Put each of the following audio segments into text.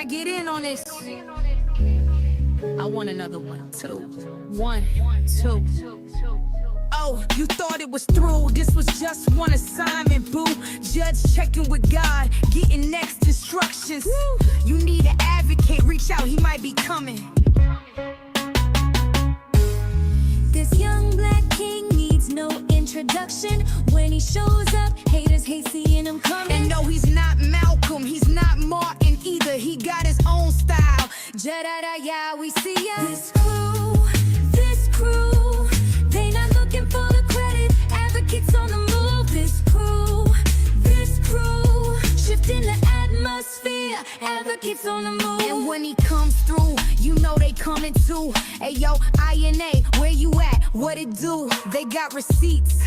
get in on this. I want another one, two. 1, 2. Oh, you thought it was through. This was just one assignment, boo. Judge checking with God, getting next instructions. You need an advocate, reach out, he might be coming. This young black king needs no introduction. When he shows up, haters hate seeing him coming. And no, he's not Malcolm, he's not Martin either. He got his own style. Ja-da-da-ya, we see ya. This crew, they not looking for the credit. Advocates on the move. This crew, shifting the atmosphere. Advocates on the move. And when he comes through, you know they coming too. Hey yo, INA, where you at? What it do? They got receipts,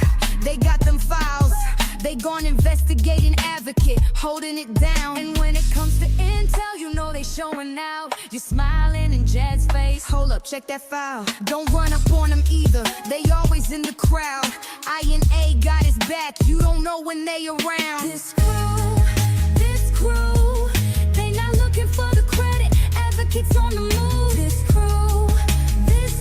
they got them files. They gon' investigate an advocate, holding it down. And when it comes to intel, you know they showing out. You're smiling in Jed's face. Hold up, check that file. Don't run up on them either, they always in the crowd. INA got his back, you don't know when they around. This crew, they not looking for the credit. Advocates on the move. This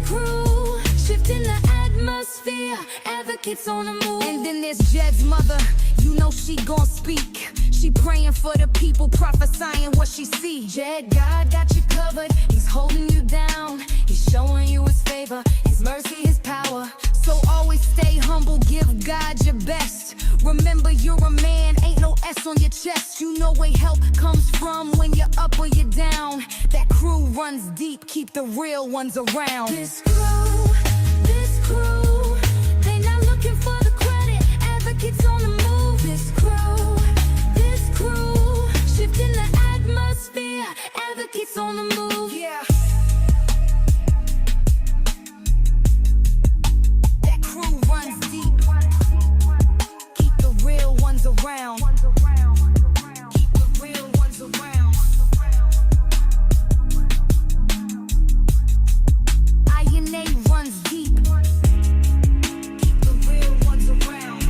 crew, shifting the atmosphere. Advocates on the move. And then there's Jed's mother, you know she gon' speak. She praying for the people, prophesying what she see. Jed, God got you covered, he's holding you down. He's showing you his favor, his mercy, his power. So always stay humble, give God your best. Remember you're a man, ain't no S on your chest. You know where help comes from when you're up or you're down. That crew runs deep, keep the real ones around. This crew, they not looking for the credit. Advocates on the move. This crew, shifting the atmosphere. Advocates on the move. Yeah. That crew runs deep, keep the real ones around. Keep the real ones around. INA runs deep, keep the real ones around.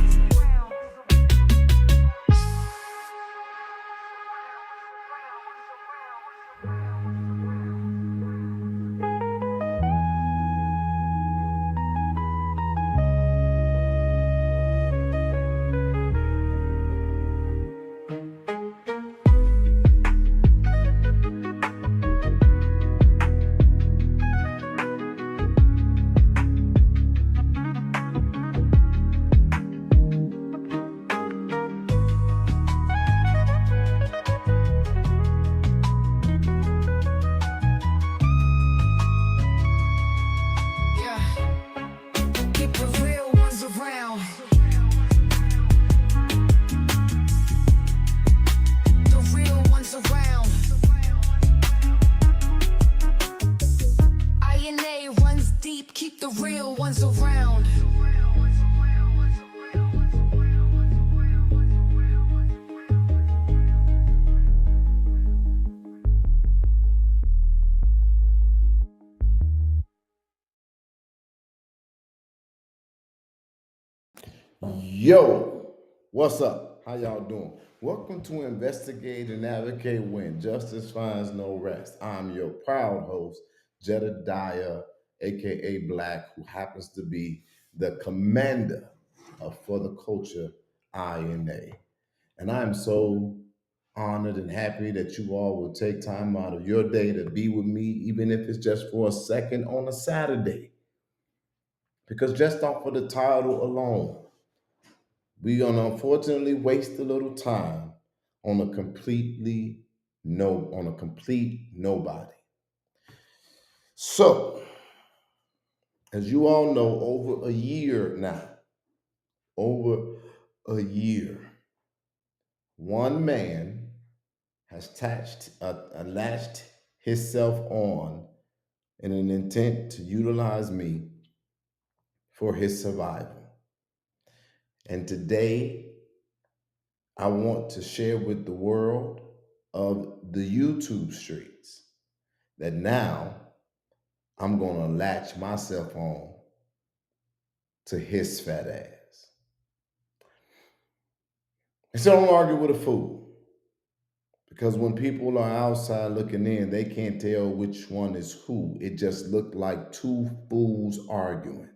Keep the real ones around. The real ones around. INA runs deep, keep the real ones around. Yo, what's up? How y'all doing? Welcome to Investigate and Advocate When Justice Finds No Rest. I'm your proud host, Jedediah, aka Black, who happens to be the commander of For the Culture INA. And I'm so honored and happy that you all will take time out of your day to be with me, even if it's just for a second on a Saturday. Because just off of the title alone, we're gonna unfortunately waste a little time on a complete nobody. So, as you all know, over a year, one man has latched himself on in an intent to utilize me for his survival. And today, I want to share with the world of the YouTube streets that now I'm going to latch myself on to his fat ass. And so don't argue with a fool, Because when people are outside looking in, they can't tell which one is who. It just looked like two fools arguing.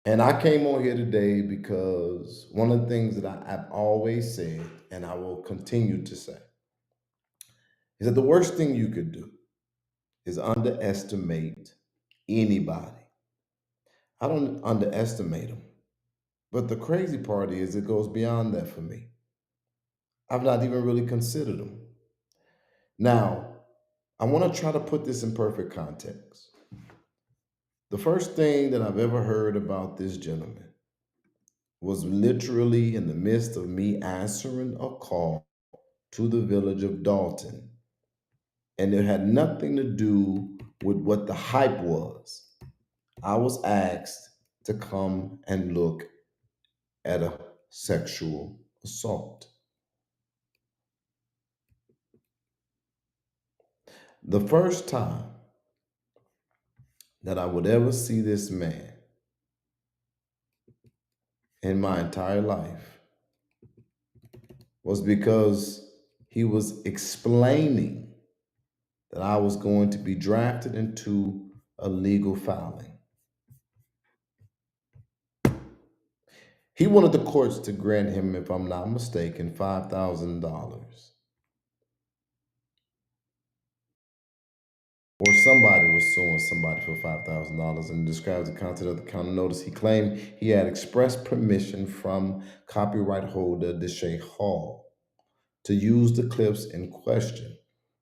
And I came on here today because one of the things that I've always said, and I will continue to say, is that the worst thing you could do is underestimate anybody. I don't underestimate them. But the crazy part is it goes beyond that for me. I've not even really considered them. Now, I want to try to put this in perfect context. The first thing that I've ever heard about this gentleman was literally in the midst of me answering a call to the village of Dalton. And it had nothing to do with what the hype was. I was asked to come and look at a sexual assault. The first time that I would ever see this man in my entire life was because he was explaining that I was going to be drafted into a legal filing. He wanted the courts to grant him, if I'm not mistaken, $5,000. Or somebody was suing somebody for $5,000 and describes the content of the counter notice. He claimed he had expressed permission from copyright holder Deshae Hall to use the clips in question.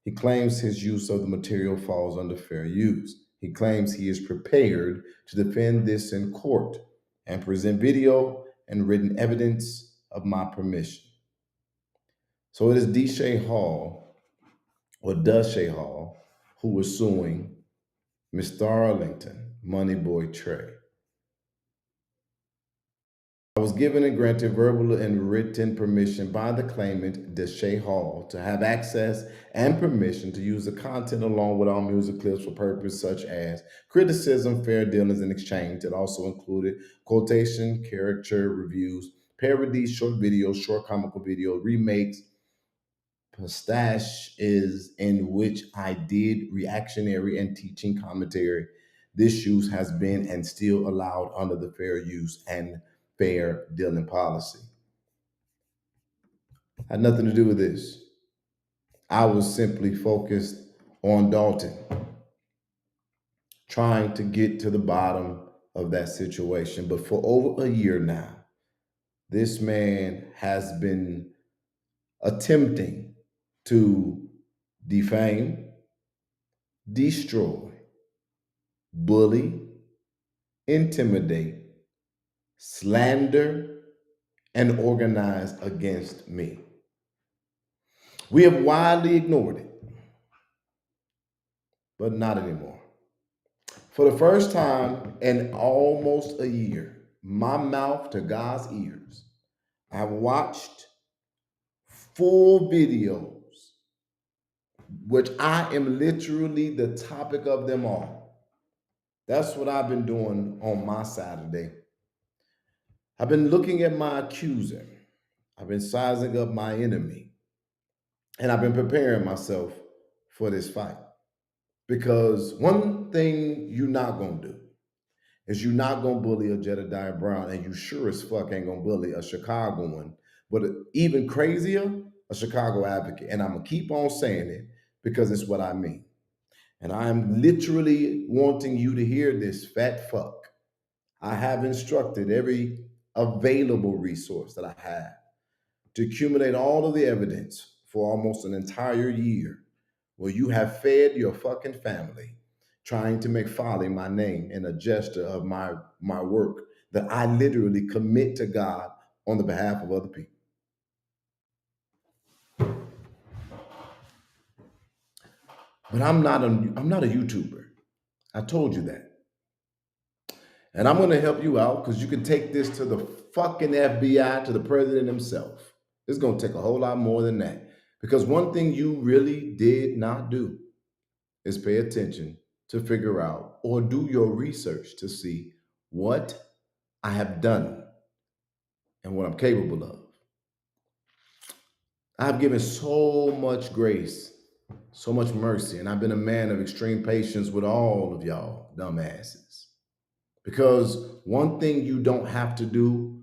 He claims his use of the material falls under fair use. He claims he is prepared to defend this in court and present video and written evidence of my permission. So it is Deshae Hall, or Deshae Hall, who was suing Mr. Arlington, Moneyboy Trey. I was given and granted verbal and written permission by the claimant, Deshae Hall, to have access and permission to use the content along with all music clips for purposes such as criticism, fair dealings, and exchange. It also included quotation, caricature reviews, parodies, short videos, short comical video, remakes, pastiche is in which I did reactionary and teaching commentary. This use has been and still allowed under the fair use and fair dealing policy. Had nothing to do with this. I was simply focused on Dalton, trying to get to the bottom of that situation. But for over a year now, this man has been attempting to defame, destroy, bully, intimidate, slander, and organize against me. We have widely ignored it, but not anymore. For the first time in almost a year, my mouth to God's ears, I've watched full videos, which I am literally the topic of them all. That's what I've been doing on my Saturday. I've been looking at my accuser. I've been sizing up my enemy. And I've been preparing myself for this fight. Because one thing you're not going to do is you're not going to bully a Jedediah Brown, and you sure as fuck ain't going to bully a Chicagoan, but even crazier, a Chicago advocate. And I'm going to keep on saying it because it's what I mean. And I'm literally wanting you to hear this, fat fuck. I have instructed every available resource that I have to accumulate all of the evidence for almost an entire year where you have fed your fucking family trying to make folly my name and a gesture of my work that I literally commit to God on the behalf of other people. But I'm not a YouTuber. I told you that. And I'm going to help you out because you can take this to the fucking FBI, to the president himself. It's going to take a whole lot more than that. Because one thing you really did not do is pay attention to figure out or do your research to see what I have done and what I'm capable of. I've given so much grace, so much mercy, and I've been a man of extreme patience with all of y'all dumbasses. Because one thing you don't have to do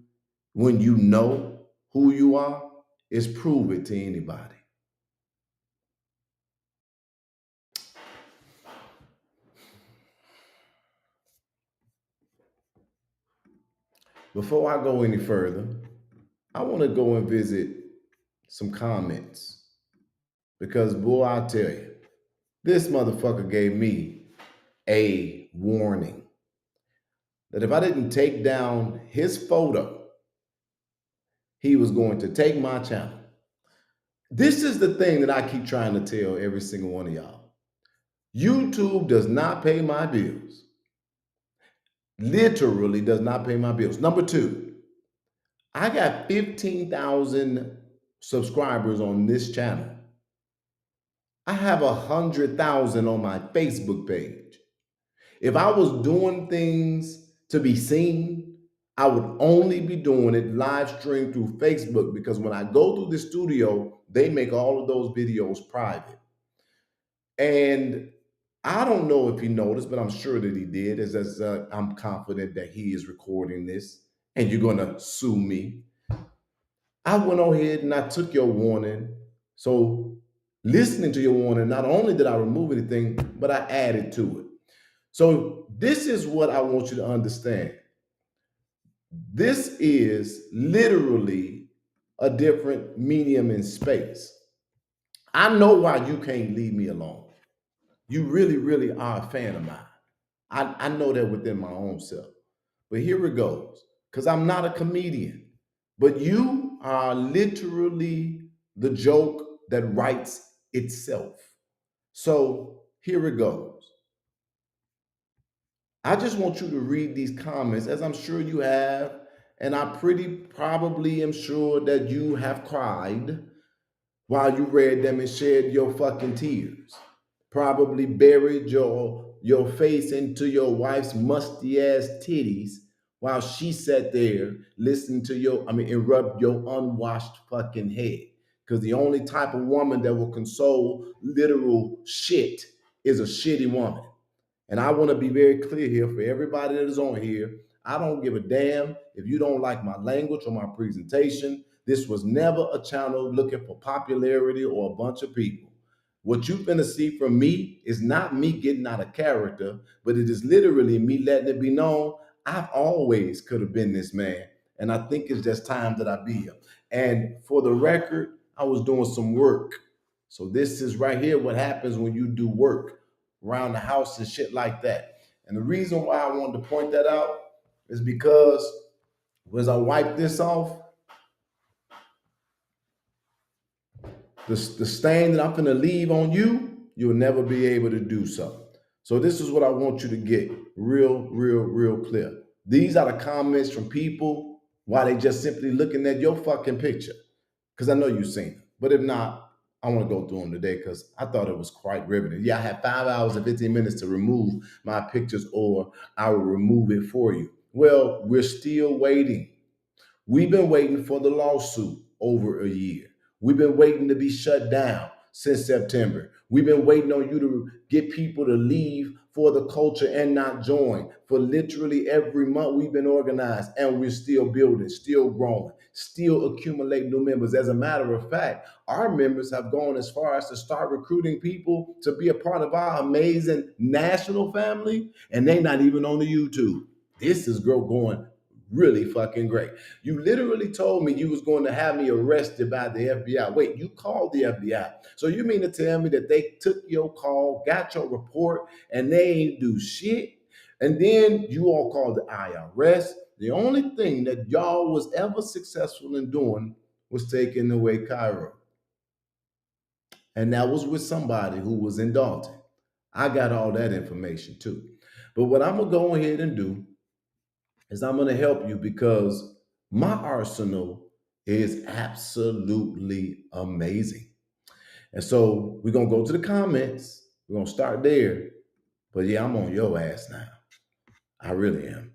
when you know who you are is prove it to anybody. Before I go any further, I want to go and visit some comments because, boy, I tell you, this motherfucker gave me a warning that if I didn't take down his photo, he was going to take my channel. This is the thing that I keep trying to tell every single one of y'all. YouTube does not pay my bills. Literally does not pay my bills. Number two, I got 15,000 subscribers on this channel. I have 100,000 on my Facebook page. If I was doing things to be seen, I would only be doing it live stream through Facebook because when I go through the studio, they make all of those videos private. And I don't know if he noticed, but I'm sure that he did, as I'm confident that he is recording this and you're going to sue me. I went ahead and I took your warning. So listening to your warning, not only did I remove anything, but I added to it. So this is what I want you to understand. This is literally a different medium in space. I know why you can't leave me alone. You really, really are a fan of mine. I know that within my own self. But here it goes, because I'm not a comedian, but you are literally the joke that writes itself. So here it goes. I just want you to read these comments, as I'm sure you have, and I pretty probably am sure that you have cried while you read them and shed your fucking tears. Probably buried your face into your wife's musty ass titties while she sat there listening to and rub your unwashed fucking head. Because the only type of woman that will console literal shit is a shitty woman. And I want to be very clear here for everybody that is on here. I don't give a damn if you don't like my language or my presentation. This was never a channel looking for popularity or a bunch of people. What you're going to see from me is not me getting out of character, but it is literally me letting it be known I've always could have been this man. And I think it's just time that I be here. And for the record, I was doing some work. So this is right here what happens when you do work around the house and shit like that. And the reason why I wanted to point that out is because as I wipe this off, the stain that I'm gonna leave on you, you'll never be able to do so. So this is what I want you to get real clear. These are the comments from people while they just simply looking at your fucking picture. Because I know you've seen them. But if not, I want to go through them today because I thought it was quite riveting. Yeah, I had 5 hours and 15 minutes to remove my pictures, or I will remove it for you. Well, we're still waiting. We've been waiting for the lawsuit over a year. We've been waiting to be shut down since September. We've been waiting on you to get people to leave for the culture and not join. For literally every month we've been organized and we're still building, still growing, still accumulating new members. As a matter of fact, our members have gone as far as to start recruiting people to be a part of our amazing national family, and they're not even on the YouTube. This is going really fucking great. You literally told me you was going to have me arrested by the FBI. Wait, you called the FBI. So you mean to tell me that they took your call, got your report, and they ain't do shit? And then you all called the IRS. The only thing that y'all was ever successful in doing was taking away Cairo. And that was with somebody who was in Dalton. I got all that information too. But what I'm going to go ahead and do is I'm going to help you because my arsenal is absolutely amazing. And so we're going to go to the comments. We're going to start there. But yeah, I'm on your ass now. I really am.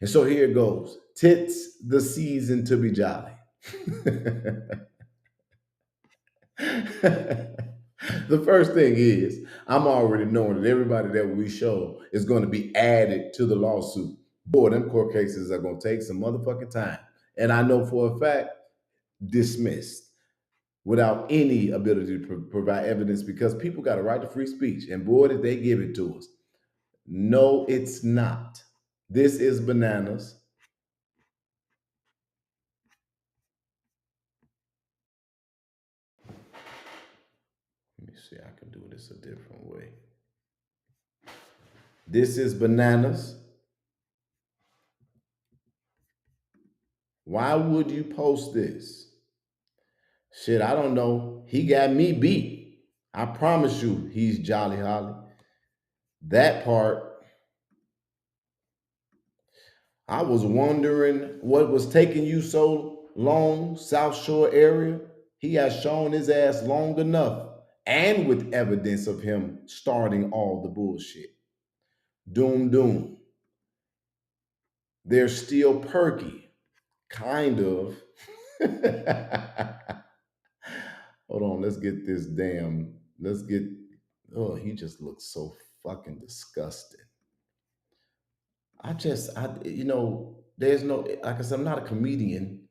And so here it goes. Tits the season to be jolly. The first thing is, I'm already knowing that everybody that we show is going to be added to the lawsuit. Boy, them court cases are going to take some motherfucking time. And I know for a fact, dismissed without any ability to provide evidence because people got a right to free speech. And boy, did they give it to us. No, it's not. This is bananas. Let me see, I can do this a different way. This is bananas. Why would you post this? Shit, I don't know. He got me beat. I promise you, he's Jolly Holly. That part, I was wondering what was taking you so long, South Shore area. He has shown his ass long enough and with evidence of him starting all the bullshit. Doom, doom. They're still perky. Kind of. Hold on, let's get this damn, oh, he just looks so fucking disgusting. There's no, like I said, I'm not a comedian.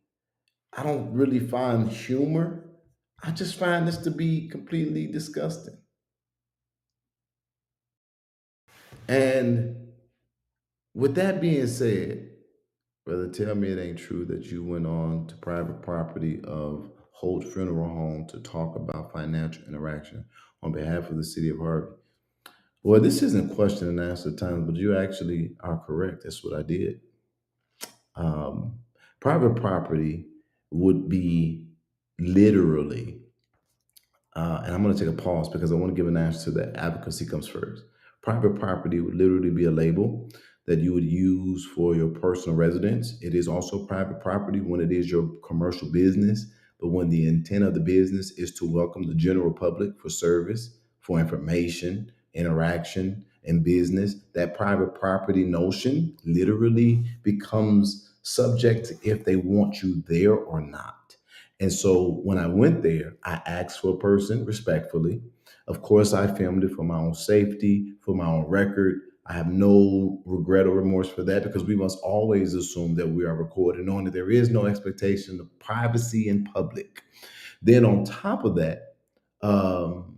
I don't really find humor. I just find this to be completely disgusting. And with that being said, brother, tell me it ain't true that you went on to private property of Holt Funeral Home to talk about financial interaction on behalf of the city of Harvey. Well, this isn't question and answer time, but you actually are correct. That's what I did. Um, Private property would be literally, and I'm going to take a pause because I want to give an answer to that. Advocacy comes first. Private property would literally be a label that you would use for your personal residence. It is also private property when it is your commercial business, but when the intent of the business is to welcome the general public for service, for information, interaction, and business, that private property notion literally becomes subject to if they want you there or not. And so when I went there, I asked for a person respectfully. Of course, I filmed it for my own safety, for my own record. I have no regret or remorse for that because we must always assume that we are recorded, knowing that there is no expectation of privacy in public. Then on top of that, um,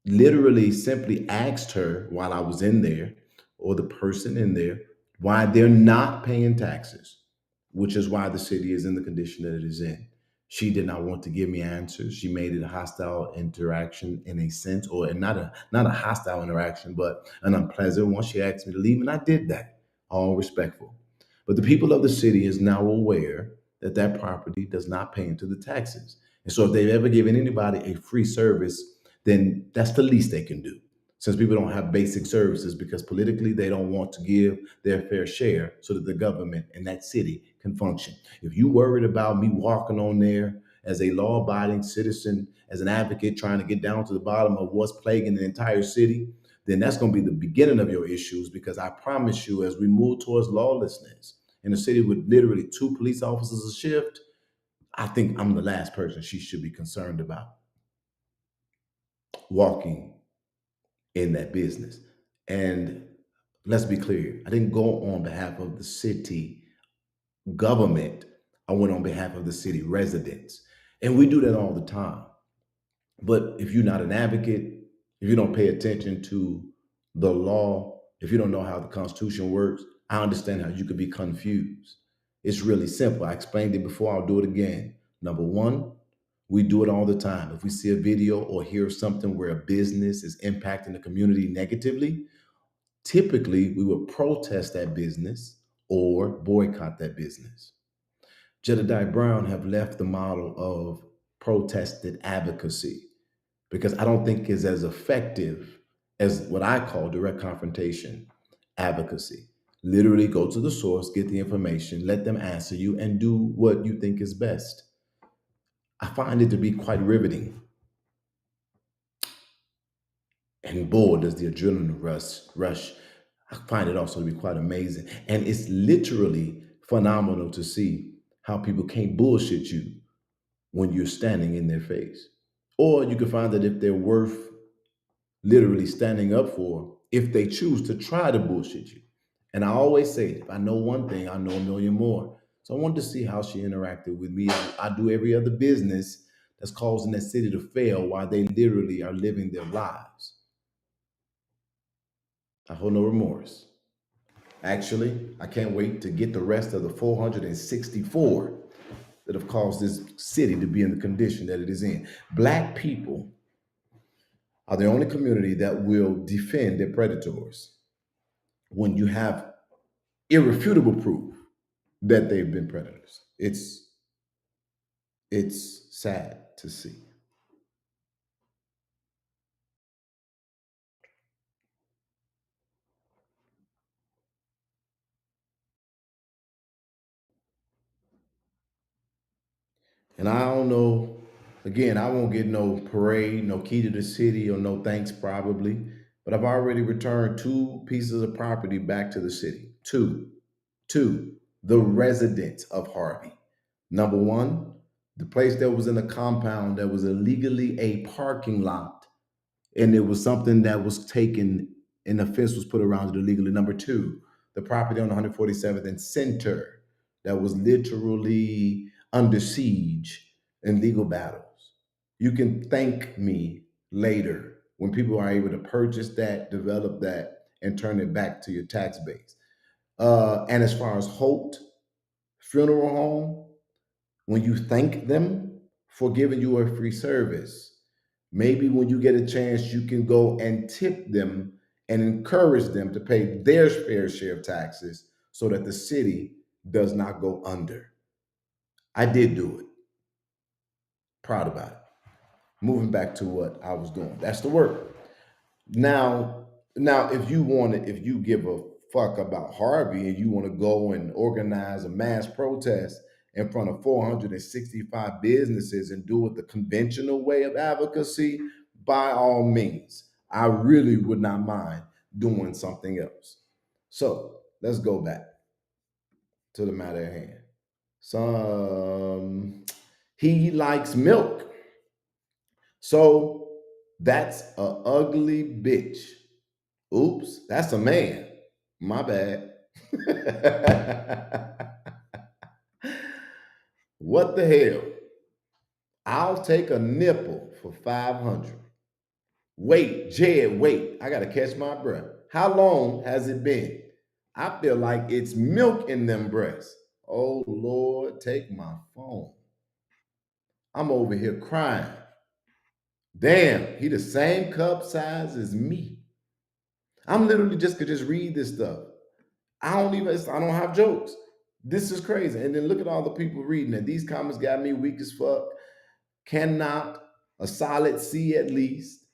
literally simply asked her while I was in there, or the person in there, why they're not paying taxes, which is why the city is in the condition that it is in. She did not want to give me answers. She made it a hostile interaction in a sense, or not a hostile interaction, but an unpleasant one. She asked me to leave, and I did that, all respectful. But the people of the city is now aware that that property does not pay into the taxes. And so if they've ever given anybody a free service, then that's the least they can do. Since people don't have basic services because politically they don't want to give their fair share so that the government and that city can function. If you worried about me walking on there as a law-abiding citizen, as an advocate trying to get down to the bottom of what's plaguing the entire city, then that's going to be the beginning of your issues because I promise you, as we move towards lawlessness in a city with literally 2 police officers a shift, I think I'm the last person she should be concerned about walking in that business. And let's be clear, I didn't go on behalf of the city government. I went on behalf of the city residents. And we do that all the time. But if you're not an advocate, if you don't pay attention to the law, if you don't know how the Constitution works, I understand how you could be confused. It's really simple. I explained it before, I'll do it again. Number one, we do it all the time. If we see a video or hear something where a business is impacting the community negatively, typically we would protest that business or boycott that business. Jedediah Brown have left the model of protested advocacy because I don't think is as effective as what I call direct confrontation advocacy. Literally go to the source, get the information, let them answer you, and do what you think is best. I find it to be quite riveting. And boy, does the adrenaline rush. I find it also to be quite amazing. And it's literally phenomenal to see how people can't bullshit you when you're standing in their face. Or you can find that if they're worth literally standing up for, if they choose to try to bullshit you. And I always say, if I know one thing, I know a million more. So I wanted to see how she interacted with me. I do every other business that's causing that city to fail while they literally are living their lives. I hold no remorse. Actually, I can't wait to get the rest of the 464 that have caused this city to be in the condition that it is in. Black people are the only community that will defend their predators when you have irrefutable proof that they've been predators. It's sad to see. And I don't know, again, I won't get no parade, no key to the city, or no thanks probably, but I've already returned two pieces of property back to the city. Two, the residents of Harvey. Number one, the place that was in a compound that was illegally a parking lot, and it was something that was taken and the fence was put around it illegally. Number two, the property on 147th and Center that was literally under siege in legal battles. You can thank me later when people are able to purchase that, develop that, and turn it back to your tax base. And as far as Holt Funeral Home, when you thank them for giving you a free service, maybe when you get a chance, you can go and tip them and encourage them to pay their fair share of taxes so that the city does not go under. I did do it. Proud about it. Moving back to what I was doing. That's the work. Now, if you want to, if you give a fuck about Harvey and you want to go and organize a mass protest in front of 465 businesses and do it the conventional way of advocacy, by all means, I really would not mind doing something else. So let's go back to the matter at hand. Some he likes milk. So that's a ugly bitch. Oops, that's a man. My bad. What the hell? I'll take a nipple for 500. Wait, Jed, wait. I got to catch my breath. How long has it been? I feel like it's milk in them breasts. Oh, Lord, take my phone. I'm over here crying. Damn, he the same cup size as me. I'm literally just could just read this stuff. I don't have jokes. This is crazy. And then look at all the people reading it. These comments got me weak as fuck. Cannot, a solid C at least.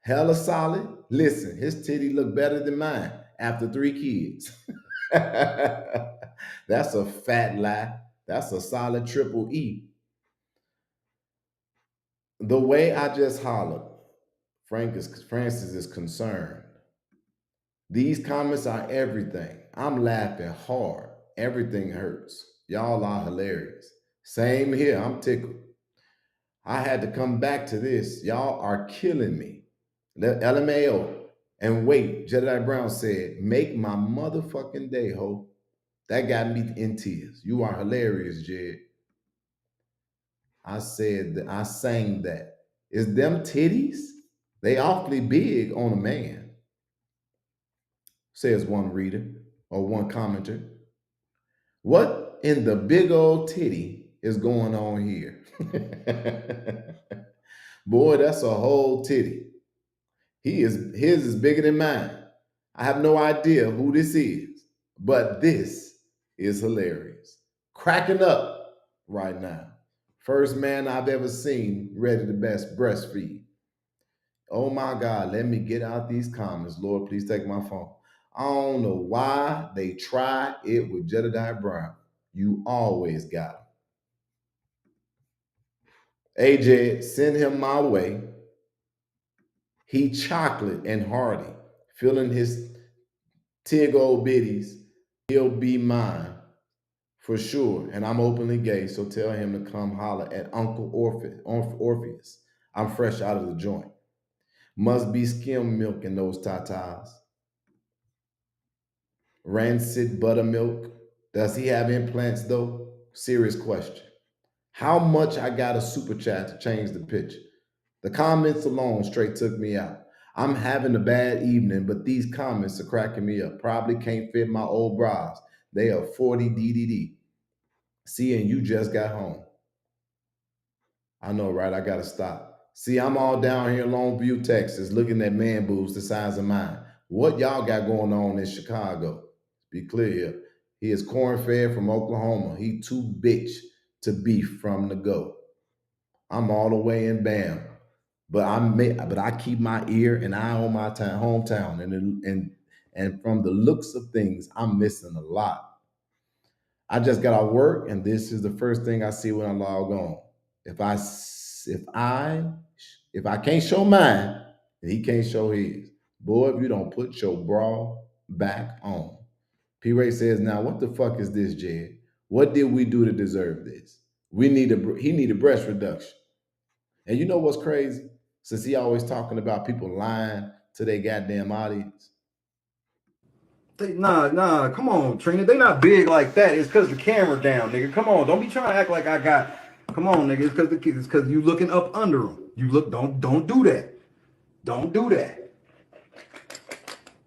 Hella solid. Listen, his titty look better than mine after 3 kids. That's a fat lie. That's a solid triple E. The way I just hollered, Francis is concerned. These comments are everything. I'm laughing hard. Everything hurts. Y'all are hilarious. Same here. I'm tickled. I had to come back to this. Y'all are killing me. LMAO. And wait, Jedediah Brown said, make my motherfucking day, ho. That got me in tears. You are hilarious, Jed. I said that I sang that. Is them titties? They awfully big on a man, says one reader or one commenter. What in the big old titty is going on here? Boy, that's a whole titty. His is bigger than mine. I have no idea who this is, but this is hilarious. Cracking up right now. First man I've ever seen ready to best breastfeed. Oh my God, let me get out these comments. Lord, please take my phone. I don't know why they try it with Jedediah Brown. You always got him. AJ, send him my way. He chocolate and hearty, feeling his tig old biddies. He'll be mine for sure. And I'm openly gay, so tell him to come holler at Uncle Orpheus. I'm fresh out of the joint. Must be skim milk in those tatas. Rancid buttermilk. Does he have implants though? Serious question. How much I got a super chat to change the picture? The comments alone straight took me out. I'm having a bad evening, but these comments are cracking me up. Probably can't fit my old bras. They are 40 DDD. See, and you just got home. I know, right? I gotta stop. See, I'm all down here in Longview, Texas, looking at man boobs the size of mine. What y'all got going on in Chicago? Be clear here. He is corn-fed from Oklahoma. He too bitch to beef from the go. I'm all the way in Bam, but I keep my ear and eye on my hometown, and from the looks of things, I'm missing a lot. I just got out work, and this is the first thing I see when I log on. If I s- if I can't show mine, then he can't show his. Boy, if you don't put your bra back on. P. Ray says, "Now what the fuck is this, Jed? What did we do to deserve this? He needed breast reduction." And you know what's crazy? Since he always talking about people lying to their goddamn audience. Nah, come on, Trina. They not big like that. It's because the camera down, nigga. Come on, don't be trying to act like I got. Come on, nigga. It's because you looking up under them. You look. Don't do that. Don't do that.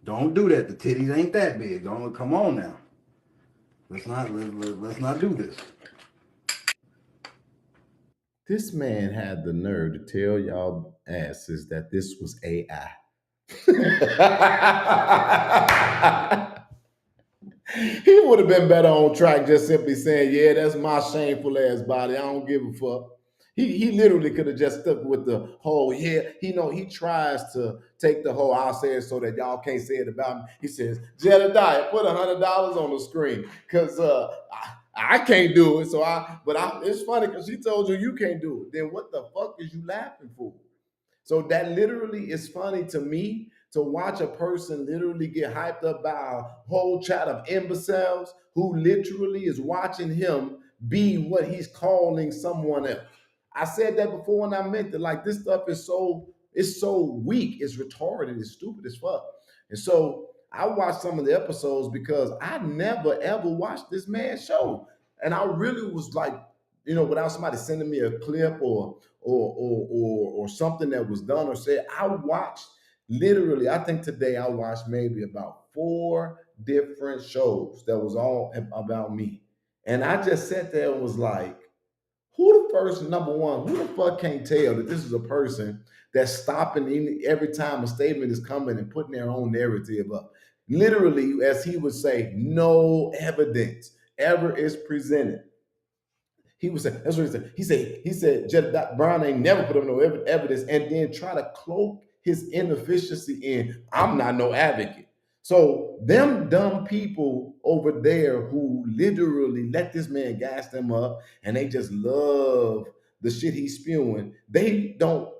Don't do that. The titties ain't that big. Don't come on now. Let's not do this. This man had the nerve to tell y'all asses that this was AI. He would have been better on track just simply saying, "Yeah, that's my shameful ass body. I don't give a fuck." He literally could have just stuck with the whole, yeah, he tries to take the whole, "I'll say it so that y'all can't say it about me." He says, "Jedediah, put $100 on the screen because I can't do it." It's funny because she told you can't do it. Then what the fuck is you laughing for? So that literally is funny to me to watch a person literally get hyped up by a whole chat of imbeciles who literally is watching him be what he's calling someone else. I said that before and I meant it. Like this stuff is so weak, it's retarded, it's stupid as fuck. And so I watched some of the episodes because I never ever watched this man's show. And I really was like, without somebody sending me a clip or something that was done or said, I watched literally, I think today I watched maybe about 4 different shows that was all about me. And I just sat there and was like, who the person, number one, who the fuck can't tell that this is a person that's stopping every time a statement is coming and putting their own narrative up? Literally, as he would say, no evidence ever is presented. He was saying, that's what he said. He said, Jedediah Brown ain't never put up no evidence and then try to cloak his inefficiency in, "I'm not no advocate." So them dumb people over there who literally let this man gas them up and they just love the shit he's spewing, they don't.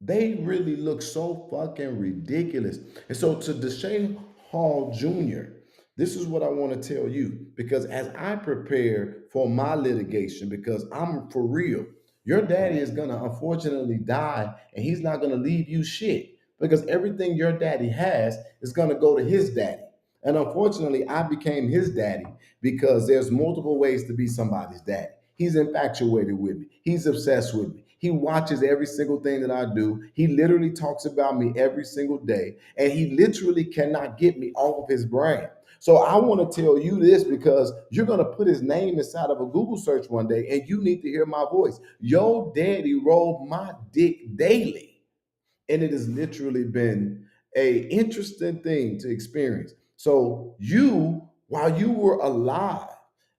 They really look so fucking ridiculous. And so to Deshane Hall Jr., this is what I want to tell you because as I prepare for my litigation, because I'm for real, your daddy is going to unfortunately die and he's not going to leave you shit because everything your daddy has is going to go to his daddy. And unfortunately, I became his daddy because there's multiple ways to be somebody's daddy. He's infatuated with me. He's obsessed with me. He watches every single thing that I do. He literally talks about me every single day, and he literally cannot get me off of his brain. So I want to tell you this because you're going to put his name inside of a Google search one day, and you need to hear my voice. Your daddy rolled my dick daily. And it has literally been a interesting thing to experience. So you, while you were alive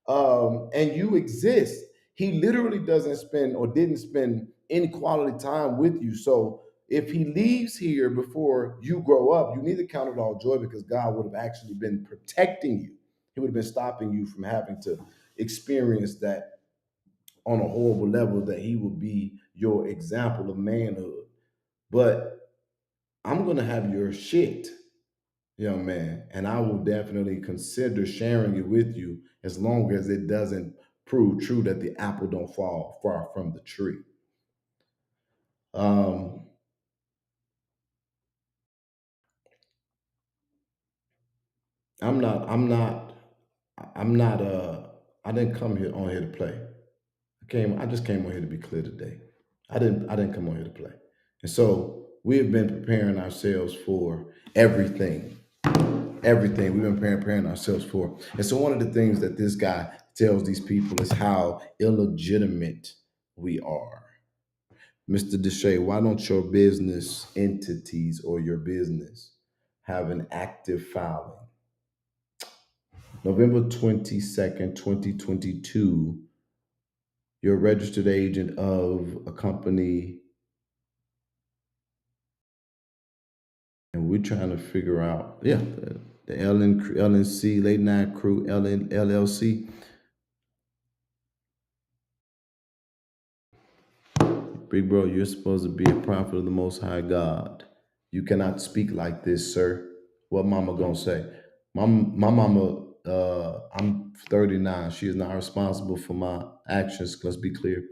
and you exist, he literally doesn't spend or didn't spend any quality time with you. So if he leaves here before you grow up, you need to count it all joy because God would have actually been protecting you. He would have been stopping you from having to experience that on a horrible level, that he would be your example of manhood. But I'm gonna have your shit. young man, and I will definitely consider sharing it with you as long as it doesn't prove true that the apple don't fall far from the tree. Um, I'm not I didn't come here on here to play. I just came on here to be clear today. I didn't come on here to play. And so we have been preparing ourselves for everything. Everything we've been preparing ourselves for. And so one of the things that this guy tells these people is how illegitimate we are. Mr. Deshay, why don't your business entities or your business have an active filing? November 22nd, 2022, you're a registered agent of a company, and we're trying to figure out, the LNC, Late Night Crew, LLC. Big bro, you're supposed to be a prophet of the Most High God. You cannot speak like this, sir. What mama gonna say? My mama, I'm 39. She is not responsible for my actions. Let's be clear.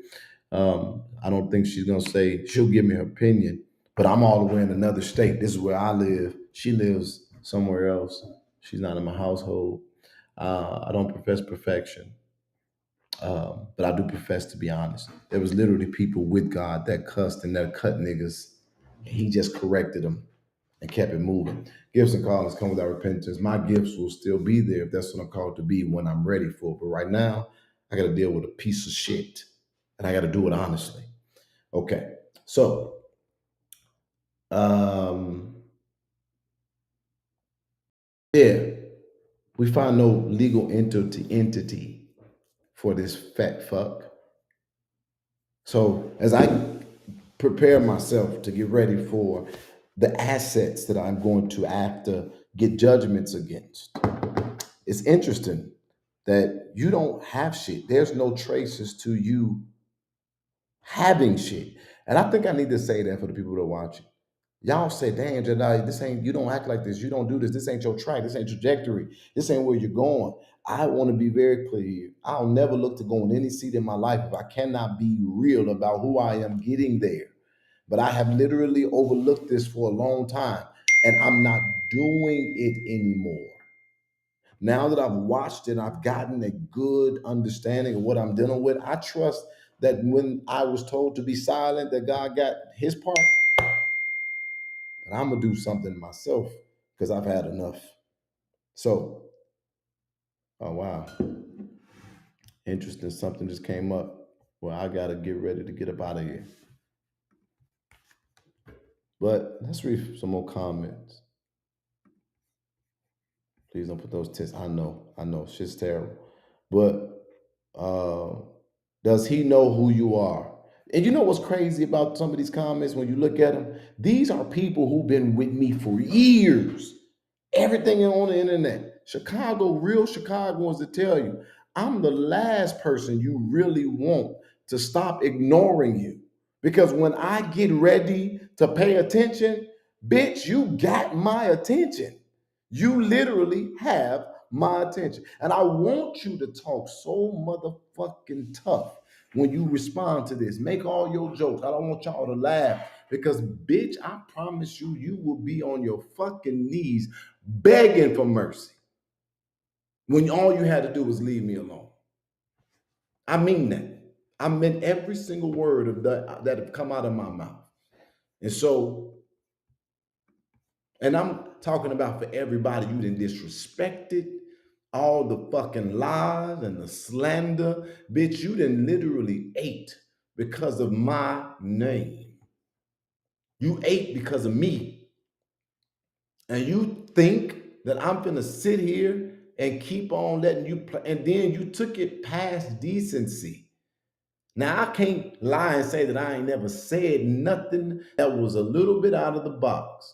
I don't think she's gonna say she'll give me her opinion, but I'm all the way in another state. This is where I live. She lives somewhere else. She's not in my household. I don't profess perfection. But I do profess to be honest. There was literally people with God that cussed and that cut niggas, and he just corrected them and kept it moving. Gifts and callings come without repentance. My gifts will still be there if that's what I'm called to be when I'm ready for it. But right now, I got to deal with a piece of shit, and I got to do it honestly. Okay, so um, yeah, we find no legal entity for this fat fuck. So as I prepare myself to get ready for the assets that I'm going to have to get judgments against, it's interesting that you don't have shit. There's no traces to you having shit. And I think I need to say that for the people that are watching. Y'all say, damn, Jedi, this ain't, you don't act like this. You don't do this. This ain't your track. This ain't trajectory. This ain't where you're going. I want to be very clear here. I'll never look to go in any seat in my life if I cannot be real about who I am getting there. But I have literally overlooked this for a long time, and I'm not doing it anymore. Now that I've watched it, I've gotten a good understanding of what I'm dealing with. I trust that when I was told to be silent, that God got his part. But I'm gonna do something myself because I've had enough. So, oh wow, interesting. Something just came up. Well, I gotta get ready to get up out of here. But let's read some more comments. Please don't put those tests. I know, shit's terrible. But does he know who you are? And you know what's crazy about some of these comments when you look at them? These are people who've been with me for years. Everything on the internet. Chicago, real Chicagoans to tell you, I'm the last person you really want to stop ignoring you. Because when I get ready to pay attention, bitch, you got my attention. You literally have my attention. And I want you to talk so motherfucking tough when you respond to this. Make all your jokes. I don't want y'all to laugh because, bitch, I promise you, you will be on your fucking knees begging for mercy when all you had to do was leave me alone. I mean that. I meant every single word of that have come out of my mouth. And so, and I'm talking about for everybody you done disrespected, all the fucking lies and the slander. Bitch, you done literally ate because of my name. You ate because of me. And you think that I'm gonna sit here and keep on letting you play, and then you took it past decency. Now, I can't lie and say that I ain't never said nothing that was a little bit out of the box,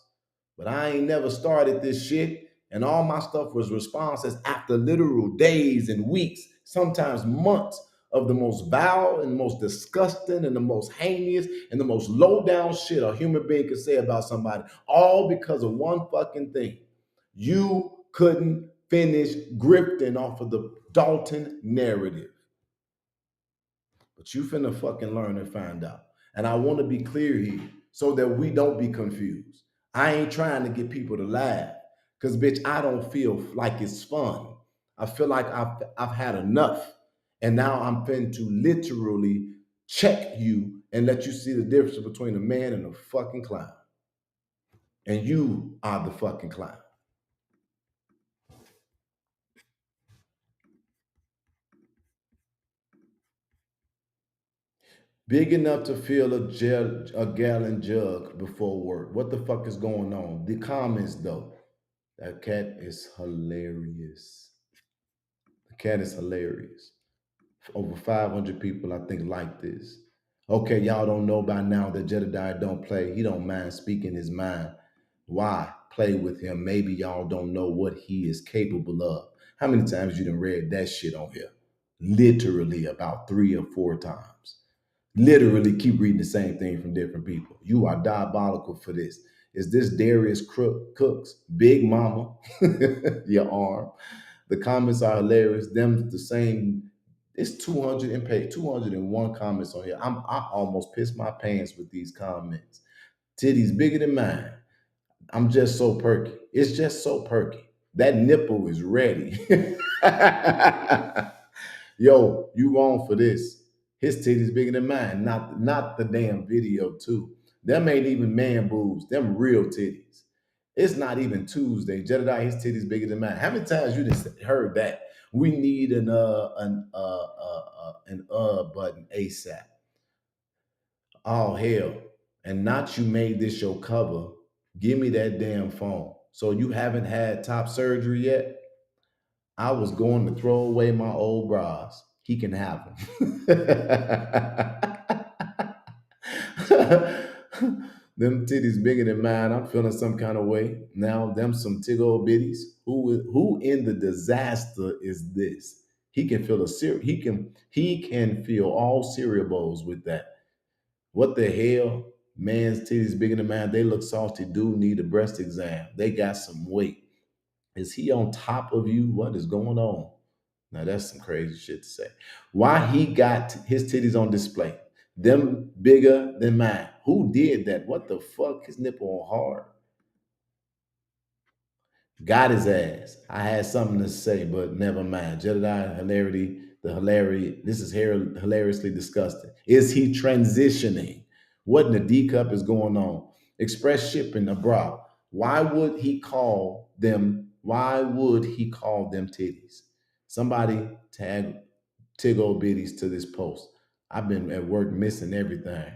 but I ain't never started this shit, and all my stuff was responses after literal days and weeks, sometimes months of the most vile and most disgusting and the most heinous and the most low down shit a human being could say about somebody, all because of one fucking thing. You couldn't finish grifting off of the Dalton narrative. But you finna fucking learn and find out. And I want to be clear here so that we don't be confused. I ain't trying to get people to laugh because, bitch, I don't feel like it's fun. I feel like I've had enough. And now I'm finna to literally check you and let you see the difference between a man and a fucking clown. And you are the fucking clown. Big enough to fill a gallon jug before work. What the fuck is going on? The comments, though. That cat is hilarious. The cat is hilarious. Over 500 people, I think, like this. Okay, y'all don't know by now that Jedediah don't play. He don't mind speaking his mind. Why? Play with him. Maybe y'all don't know what he is capable of. How many times you done read that shit on here? Literally about 3 or 4 times. Literally keep reading the same thing from different people. You are diabolical for this. Is this Darius Cooks, Big Mama, your arm? The comments are hilarious. Them the same. It's 201 comments on here. I almost pissed my pants with these comments. Titties bigger than mine. I'm just so perky. It's just so perky. That nipple is ready. Yo, you wrong for this. His titties bigger than mine. Not the damn video too. Them ain't even man boobs. Them real titties. It's not even Tuesday. Jedediah, his titties bigger than mine. How many times you just heard that? We need an button ASAP. Oh hell. And not you made this your cover. Give me that damn phone. So you haven't had top surgery yet? I was going to throw away my old bras. He can have them. Them titties bigger than mine. I'm feeling some kind of way. Now, them some tig old bitties. Who in the disaster is this? He can feel he can feel all cereal bowls with that. What the hell? Man's titties bigger than mine. They look salty. Do need a breast exam. They got some weight. Is he on top of you? What is going on? Now that's some crazy shit to say. Why he got his titties on display? Them bigger than mine. Who did that? What the fuck? His nipple on hard. Got his ass. I had something to say, but never mind. Jedediah hilarity. This is hilariously disgusting. Is he transitioning? What in the D cup is going on? Express shipping abroad. Why would he call them titties? Somebody tag tig old bitties to this post. I've been at work missing everything.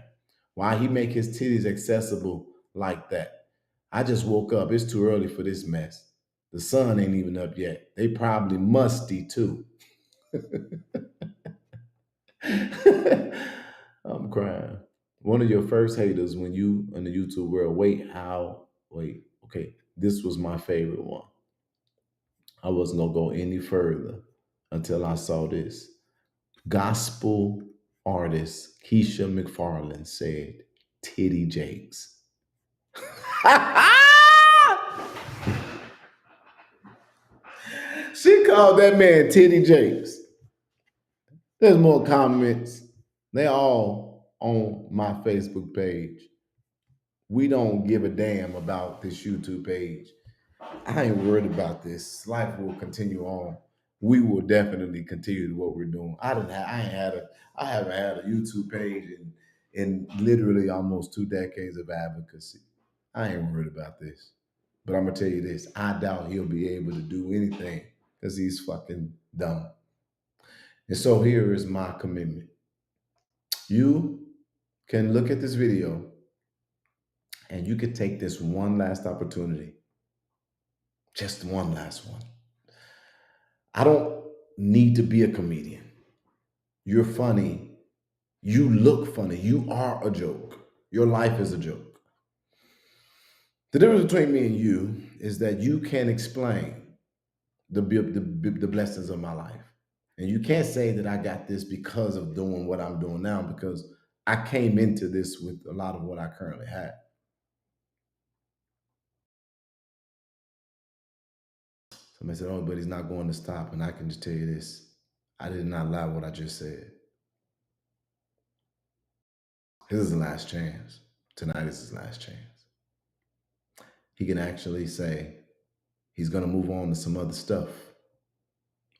Why he make his titties accessible like that? I just woke up. It's too early for this mess. The sun ain't even up yet. They probably musty too. I'm crying. One of your first haters when you in the YouTube world. Okay. This was my favorite one. I wasn't gonna go any further until I saw this. Gospel artist Keisha McFarland said, "Titty Jakes." She called that man Titty Jakes. There's more comments. They all on my Facebook page. We don't give a damn about this YouTube page. I ain't worried about this. Life will continue on. We will definitely continue what we're doing. I haven't had a YouTube page in literally almost 2 decades of advocacy. I ain't worried about this. But I'm gonna tell you this: I doubt he'll be able to do anything because he's fucking dumb. And so here is my commitment. You can look at this video and you can take this one last opportunity. Just one last one. I don't need to be a comedian. You're funny. You look funny. You are a joke. Your life is a joke. The difference between me and you is that you can explain the blessings of my life. And you can't say that I got this because of doing what I'm doing now, because I came into this with a lot of what I currently have. Somebody said, oh, but he's not going to stop. And I can just tell you this. I did not lie what I just said. This is the last chance. Tonight is his last chance. He can actually say he's going to move on to some other stuff,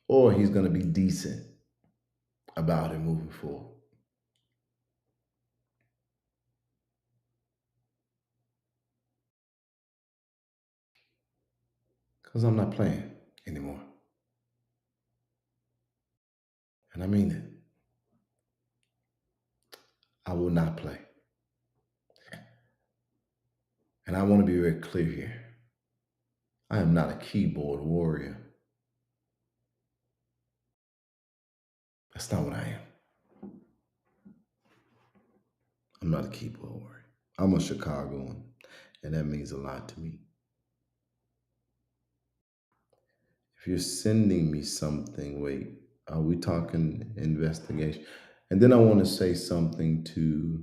or he's going to be decent about it moving forward. Because I'm not playing anymore. And I mean it. I will not play. And I want to be very clear here. I am not a keyboard warrior. That's not what I am. I'm not a keyboard warrior. I'm a Chicagoan, and that means a lot to me. If you're sending me something, wait, are we talking investigation? And then I want to say something to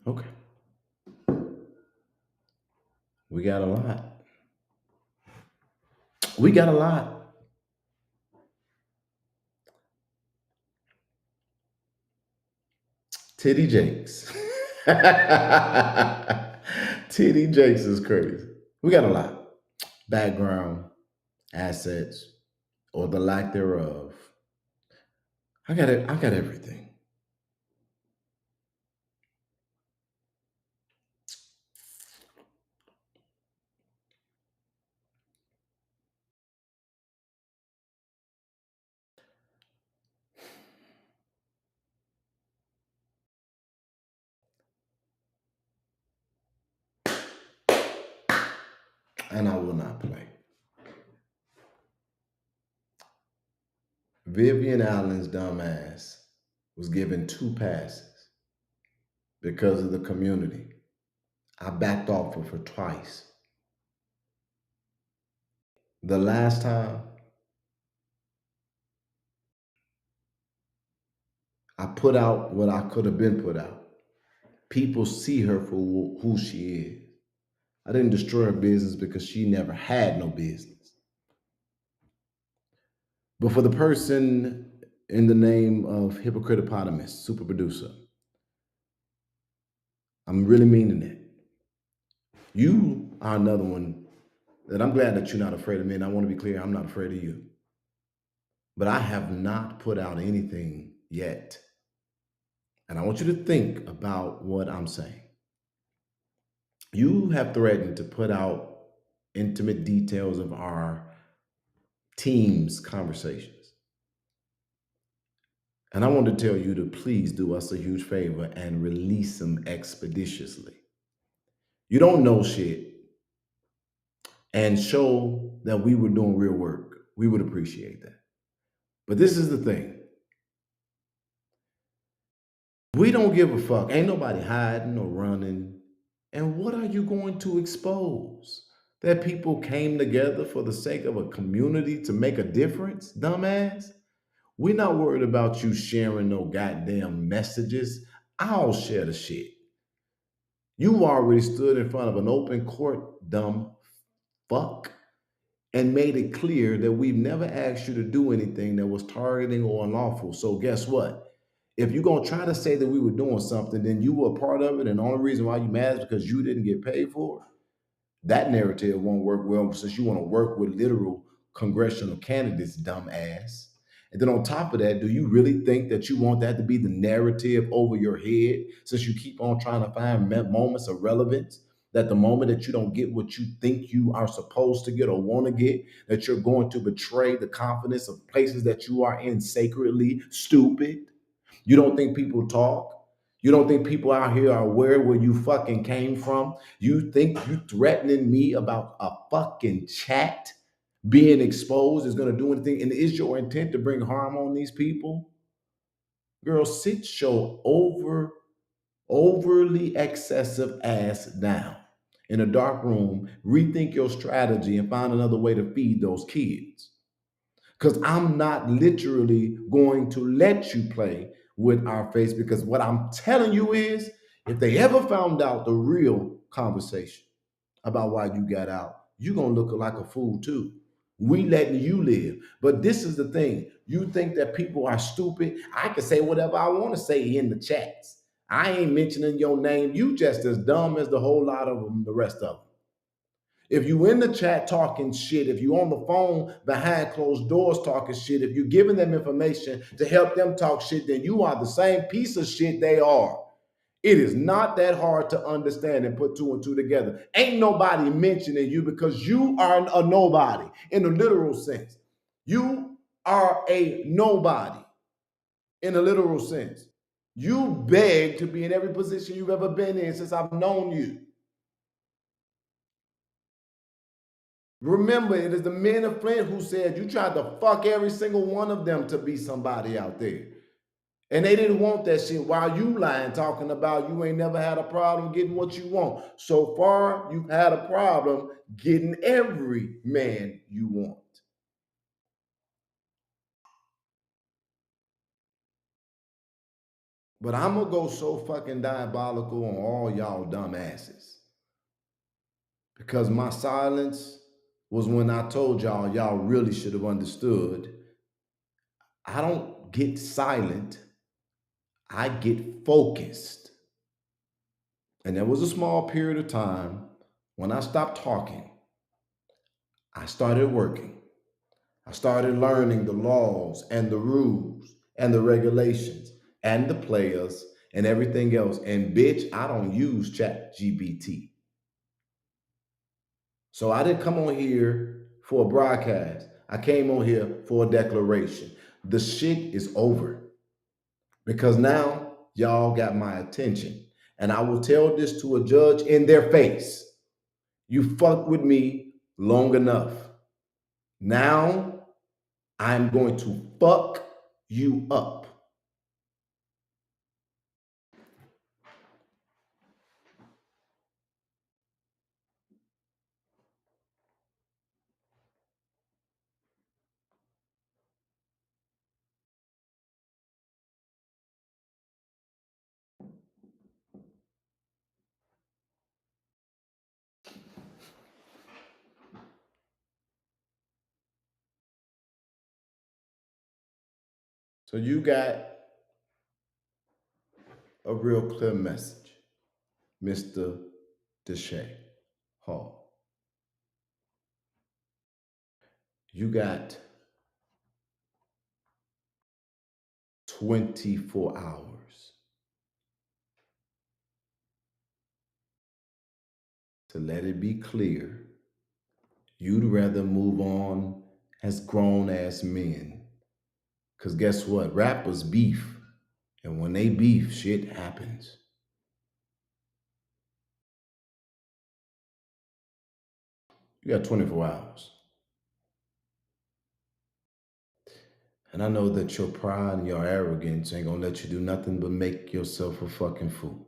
Okay. We got a lot. We got a lot. Titty Jakes. Titty Jakes is crazy. We got a lot. Background, assets, or the lack thereof. I got it. I got everything. And I will not play. Vivian Allen's dumbass was given 2 passes because of the community. I backed off of her twice. The last time, I put out what I could have been put out. People see her for who she is. I didn't destroy her business because she never had no business. But for the person in the name of Hypocritopotamus, super producer, I'm really meaning it. You are another one that I'm glad that you're not afraid of me. And I want to be clear, I'm not afraid of you. But I have not put out anything yet. And I want you to think about what I'm saying. You have threatened to put out intimate details of our team's conversations. And I want to tell you to please do us a huge favor and release them expeditiously. You don't know shit, and show that we were doing real work. We would appreciate that. But this is the thing. We don't give a fuck. Ain't nobody hiding or running. And what are you going to expose? That people came together for the sake of a community to make a difference, dumbass? We're not worried about you sharing no goddamn messages. I'll share the shit. You already stood in front of an open court, dumb fuck, and made it clear that we've never asked you to do anything that was targeting or unlawful. So guess what? If you're going to try to say that we were doing something, then you were a part of it, and the only reason why you mad is because you didn't get paid for it. That narrative won't work well since you want to work with literal congressional candidates, dumbass. And then on top of that, do you really think that you want that to be the narrative over your head since you keep on trying to find moments of relevance? That the moment that you don't get what you think you are supposed to get or want to get, that you're going to betray the confidence of places that you are in sacredly? Stupid. You don't think people talk? You don't think people out here are aware where you fucking came from? You think you threatening me about a fucking chat being exposed is going to do anything? And is your intent to bring harm on these people? Girl, sit your overly excessive ass down in a dark room, rethink your strategy, and find another way to feed those kids. Because I'm not literally going to let you play with our face, because what I'm telling you is, if they ever found out the real conversation about why you got out, you're going to look like a fool too. We letting you live. But this is the thing. You think that people are stupid? I can say whatever I want to say in the chats. I ain't mentioning your name. You just as dumb as the whole lot of them, the rest of them. If you in the chat talking shit, if you on the phone behind closed doors talking shit, if you're giving them information to help them talk shit, then you are the same piece of shit they are. It is not that hard to understand and put two and two together. Ain't nobody mentioning you because you are a nobody in the literal sense. You are a nobody in a literal sense. You beg to be in every position you've ever been in since I've known you. Remember, it is the men of Flint who said you tried to fuck every single one of them to be somebody out there. And they didn't want that shit while you lying, talking about you ain't never had a problem getting what you want. So far, you've had a problem getting every man you want. But I'm going to go so fucking diabolical on all y'all dumb asses. Because my silence was when I told y'all really should have understood. I don't get silent. I get focused. And there was a small period of time when I stopped talking. I started working. I started learning the laws and the rules and the regulations and the players and everything else. And bitch, I don't use ChatGPT. So I didn't come on here for a broadcast. I came on here for a declaration. The shit is over. Because now y'all got my attention. And I will tell this to a judge in their face. You fucked with me long enough. Now I'm going to fuck you up. So you got a real clear message, Mr. Deshae Hall. You got 24 hours to let it be clear you'd rather move on as grown-ass men. Because guess what? Rappers beef. And when they beef, shit happens. You got 24 hours. And I know that your pride and your arrogance ain't gonna let you do nothing but make yourself a fucking fool.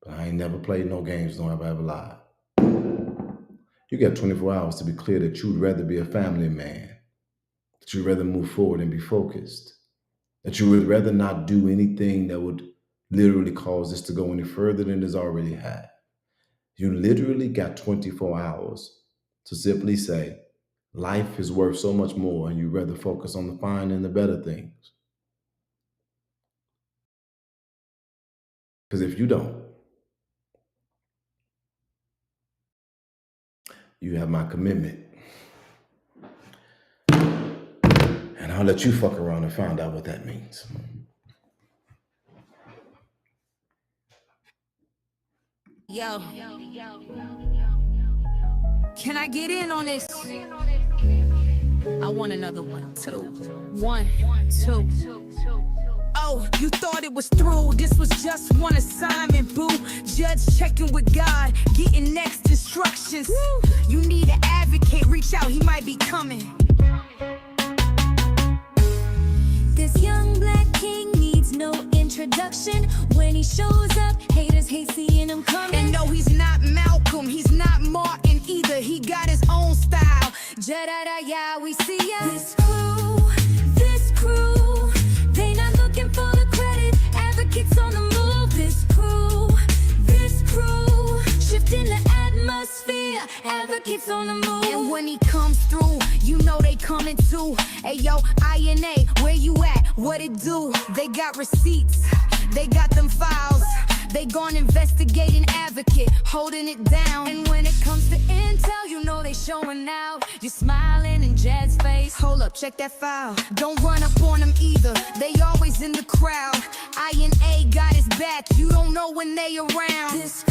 But I ain't never played no games, nor have I ever lied. You got 24 hours to be clear that you'd rather be a family man, that you'd rather move forward and be focused, that you would rather not do anything that would literally cause this to go any further than it's already had. You literally got 24 hours to simply say, life is worth so much more, and you'd rather focus on the fine and the better things. Because if you don't, you have my commitment. And I'll let you fuck around and find out what that means. Yo. Can I get in on this? I want another one, two. 1, 2. Oh, you thought it was through. This was just one assignment, boo. Judge checking with God, getting next instructions. You need an advocate, reach out, he might be coming. This young black king needs no introduction. When he shows up, haters hate seeing him coming. And no, he's not Malcolm, he's not Martin either. He got his own style. Jedediah, we see ya. This crew, they not looking for the credit. Advocates on the move. This crew, shifting the atmosphere. Advocates on the move. And when he comes through, you know they coming too. Hey yo, INA, where you at? What it do? They got receipts, they got them files. They gone investigating advocate, holding it down. And when it comes to intel, you know they showing out. You smiling in Jed's face. Hold up, check that file. Don't run up on them either, they always in the crowd. INA got his back, you don't know when they around. This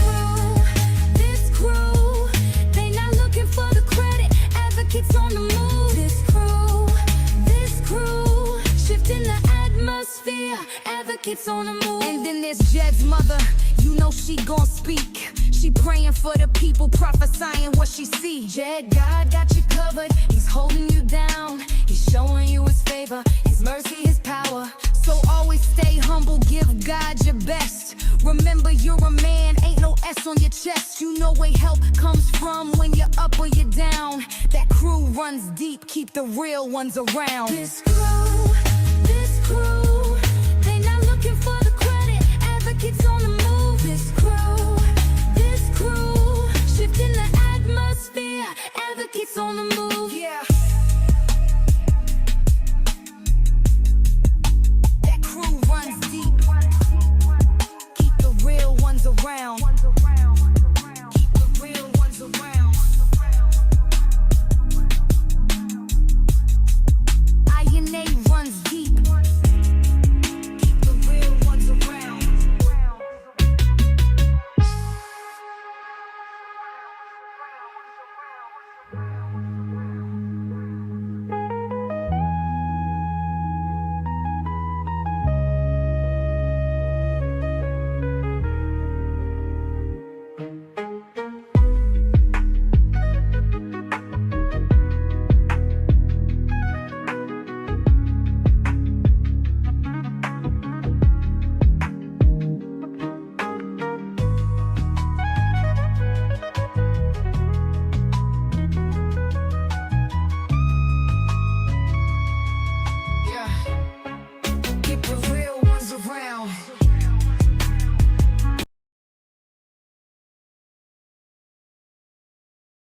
crew, they not looking for the credit. Advocates on the move. This crew, shifting the atmosphere. Advocates on the move. And then there's Jed's mother, you know she gon' speak. She praying for the people, prophesying what she see. Jed, God got you covered. He's holding you down. He's showing you his favor, his mercy, his power. So always stay humble, give God your best. Remember you're a man, ain't no S on your chest. You know where help comes from when you're up or you're down. That crew runs deep, keep the real ones around. This crew,